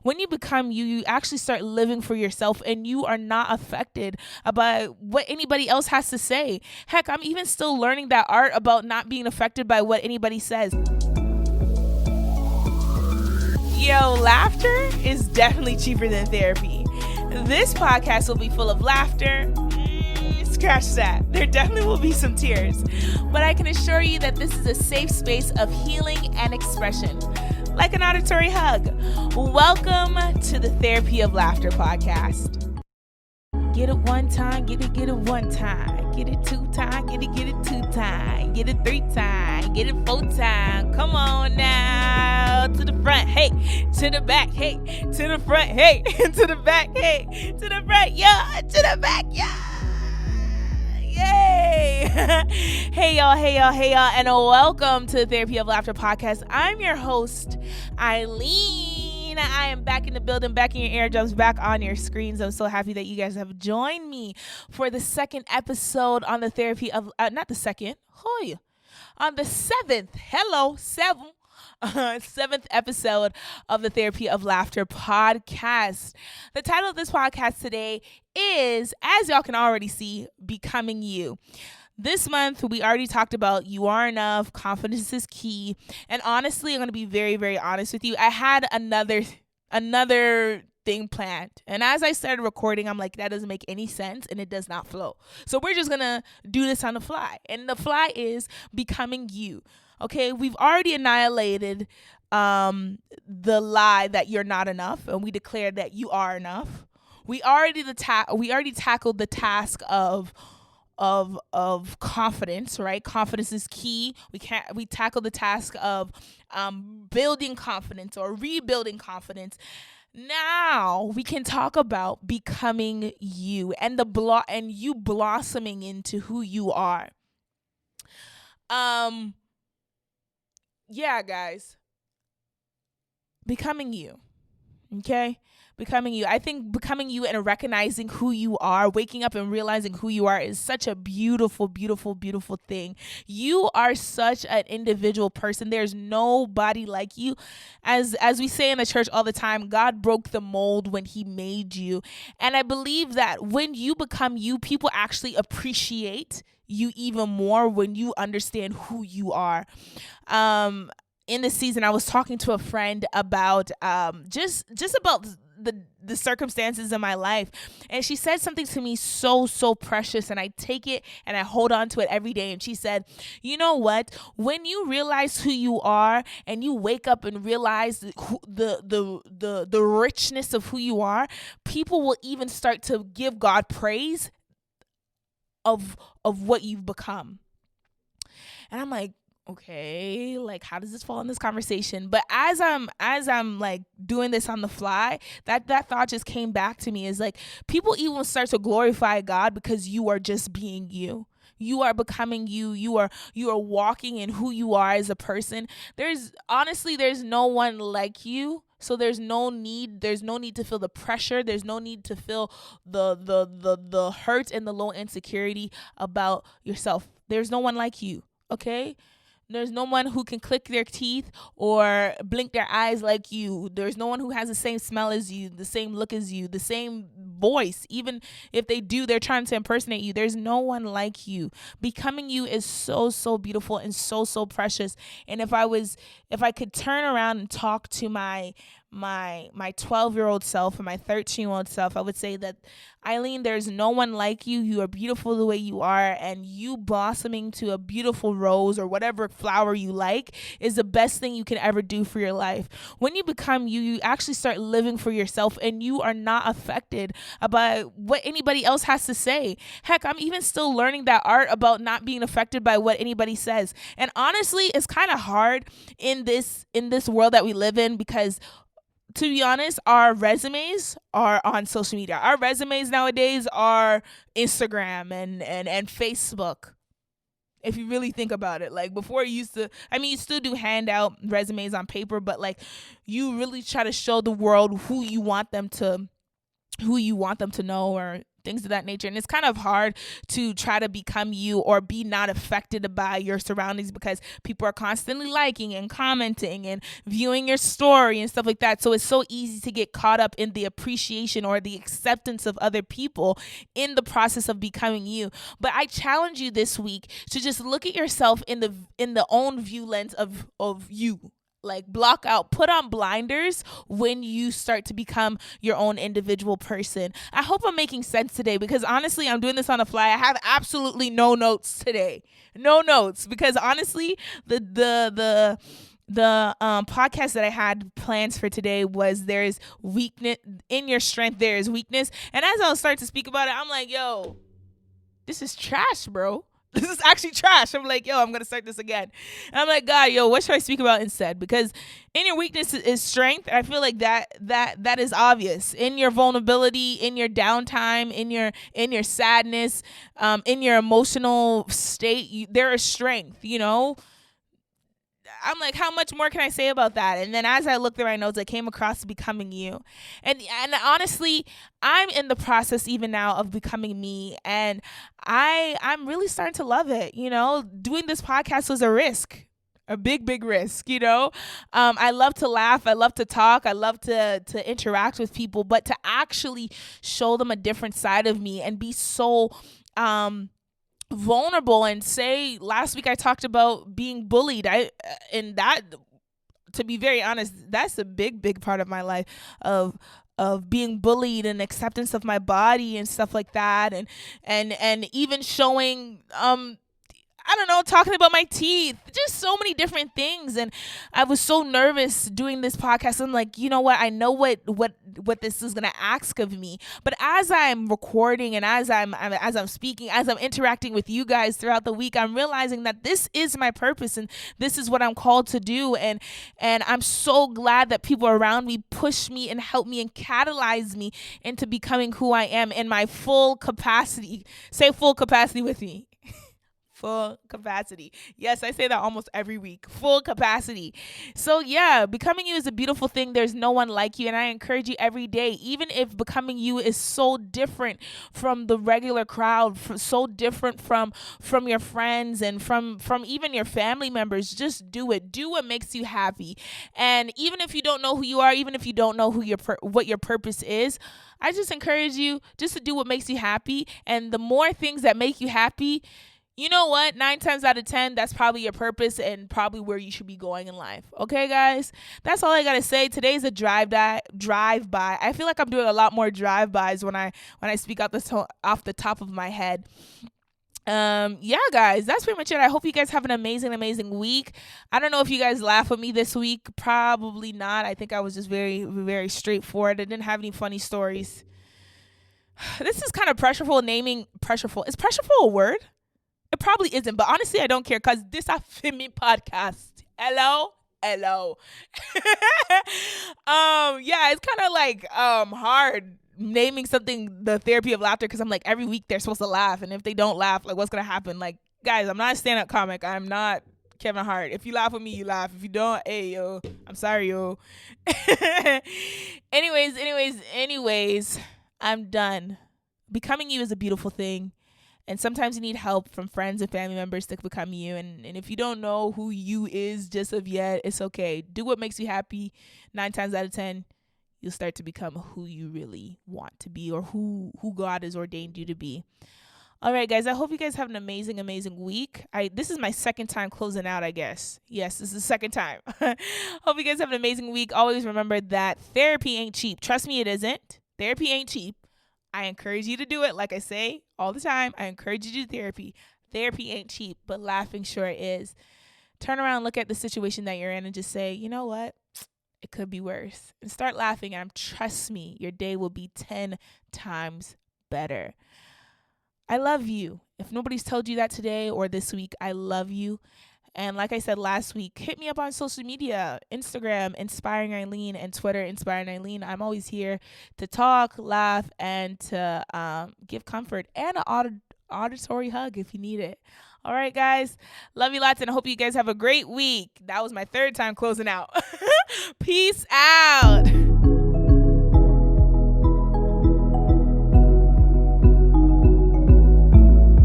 When you become you, you actually start living for yourself and you are not affected by what anybody else has to say. Heck, I'm even still learning that art about not being affected by what anybody says. Yo, laughter is definitely cheaper than therapy. This podcast will be full of laughter. Scratch that. There definitely will be some tears. But I can assure you that this is a safe space of healing and expression, like an auditory hug. Welcome to the Therapy of Laughter podcast. Get it one time, get it one time. Get it two time, get it two time. Get it three time, get it four time. Come on now. To the front, hey. To the back, hey. To the front, hey. To the back, hey. To the front, yeah. To the back, yeah. Yay! Hey y'all, and welcome to the Therapy of Laughter podcast. I'm your host, Eileen. I am back in the building, back in your eardrums, back on your screens. I'm so happy that you guys have joined me for the second episode on the Therapy of, not the second, on the seventh episode of the Therapy of Laughter podcast. The title of this podcast today is, as y'all can already see, Becoming You. This month, we already talked about you are enough, confidence is key, and honestly, I'm going to be very, very honest with you. I had another thing planned, and as I started recording, I'm like, that doesn't make any sense, and it does not flow. So we're just going to do this on the fly, and the fly is becoming you. Okay, we've already annihilated the lie that you're not enough, and we declared that you are enough. We already tackled the task of confidence, right? Confidence is key. We tackle the task of building confidence or rebuilding confidence. Now we can talk about becoming you and you blossoming into who you are. Yeah, guys. Becoming you. Okay? Becoming you. I think becoming you and recognizing who you are, waking up and realizing who you are is such a beautiful, beautiful, beautiful thing. You are such an individual person. There's nobody like you. As we say in the church all the time, God broke the mold when he made you. And I believe that when you become you, people actually appreciate you even more when you understand who you are. In this season, I was talking to a friend about just about the circumstances in my life, and she said something to me so precious, and I take it and I hold on to it every day. And she said, you know what, when you realize who you are and you wake up and realize the richness of who you are, people will even start to give God praise of what you've become. And I'm like, okay, like, how does this fall in this conversation? But as I'm like doing this on the fly, that thought just came back to me, is like, people even start to glorify God because you are just being you. You are becoming you. You are walking in who you are as a person. There's no one like you. So there's no need to feel the pressure. There's no need to feel the hurt and the low insecurity about yourself. There's no one like you. Okay? There's no one who can click their teeth or blink their eyes like you. There's no one who has the same smell as you, the same look as you, the same voice. Even if they do, they're trying to impersonate you. There's no one like you. Becoming you is so beautiful and so precious. And if I could turn around and talk to my 12-year-old self and my 13-year-old self, I would say that, Eileen, there's no one like you. You are beautiful the way you are, and you blossoming to a beautiful rose or whatever flower you like is the best thing you can ever do for your life. When you become you, you actually start living for yourself, and you are not affected by what anybody else has to say. Heck, I'm even still learning that art about not being affected by what anybody says. And honestly, it's kind of hard in this world that we live in, because to be honest, our resumes are on social media. Our resumes nowadays are Instagram and Facebook. If you really think about it, like, before you still do hand out resumes on paper, but like, you really try to show the world who you want them to know, or things of that nature. And it's kind of hard to try to become you or be not affected by your surroundings because people are constantly liking and commenting and viewing your story and stuff like that. So it's so easy to get caught up in the appreciation or the acceptance of other people in the process of becoming you. But I challenge you this week to just look at yourself in the own view lens of you. Like block out, put on blinders when you start to become your own individual person. I hope I'm making sense today because honestly, I'm doing this on the fly. I have absolutely no notes today. No notes because honestly, the podcast that I had plans for today was there's weakness in your strength. There is weakness. And as I'll start to speak about it, I'm like, yo, this is trash, bro. This is actually trash. I'm like, yo, I'm going to start this again. And I'm like, God, yo, what should I speak about instead? Because in your weakness is strength. I feel like that is obvious. In your vulnerability, in your downtime, in your sadness, in your emotional state, there is strength, you know? I'm like, how much more can I say about that? And then as I looked through my notes, I came across becoming you. And honestly, I'm in the process even now of becoming me. And I'm really starting to love it. You know, doing this podcast was a risk. A big risk, you know. I love to laugh. I love to talk. I love to interact with people. But to actually show them a different side of me and be so vulnerable and say, last week I talked about being bullied. And that, to be very honest, that's a big part of my life of being bullied and acceptance of my body and stuff like that, and even showing I don't know, talking about my teeth, just so many different things. And I was so nervous doing this podcast. I'm like, you know what? I know what this is going to ask of me. But as I'm recording and as I'm speaking, as I'm interacting with you guys throughout the week, I'm realizing that this is my purpose and this is what I'm called to do. And I'm so glad that people around me push me and help me and catalyze me into becoming who I am in my full capacity. Say full capacity with me. Full capacity. Yes, I say that almost every week. Full capacity. So yeah, becoming you is a beautiful thing. There's no one like you. And I encourage you every day, even if becoming you is so different from the regular crowd, so different from your friends and from even your family members, just do it. Do what makes you happy. And even if you don't know who you are, even if you don't know who what your purpose is, I just encourage you just to do what makes you happy. And the more things that make you happy, you know what? 9 times out of 10, that's probably your purpose and probably where you should be going in life. Okay, guys? That's all I got to say. Today's a drive-by. I feel like I'm doing a lot more drive-bys when I speak off the top of my head. Yeah, guys, that's pretty much it. I hope you guys have an amazing week. I don't know if you guys laugh with me this week. Probably not. I think I was just very, very straightforward. I didn't have any funny stories. This is kind of pressureful. Is pressureful a word? It probably isn't, but honestly, I don't care because this is a Femi podcast. Hello. Yeah, it's kind of like hard naming something the therapy of laughter because I'm like every week they're supposed to laugh, and if they don't laugh, like what's gonna happen? Like, guys, I'm not a stand-up comic. I'm not Kevin Hart. If you laugh with me, you laugh. If you don't, hey yo, I'm sorry yo. Anyways, I'm done. Becoming you is a beautiful thing. And sometimes you need help from friends and family members to become you. And if you don't know who you is just of yet, it's okay. Do what makes you happy. 9 times out of 10, you'll start to become who you really want to be or who God has ordained you to be. All right, guys, I hope you guys have an amazing week. This is my second time closing out, I guess. Yes, this is the second time. Hope you guys have an amazing week. Always remember that therapy ain't cheap. Trust me, it isn't. Therapy ain't cheap. I encourage you to do it. Like I say all the time, I encourage you to do therapy. Therapy ain't cheap, but laughing sure is. Turn around, look at the situation that you're in and just say, you know what? It could be worse. And start laughing. And trust me, your day will be 10 times better. I love you. If nobody's told you that today or this week, I love you. And like I said last week, hit me up on social media, Instagram, Inspiring Eileen, and Twitter, Inspiring Eileen. I'm always here to talk, laugh, and to give comfort and an auditory hug if you need it. All right, guys. Love you lots, and I hope you guys have a great week. That was my third time closing out. Peace out.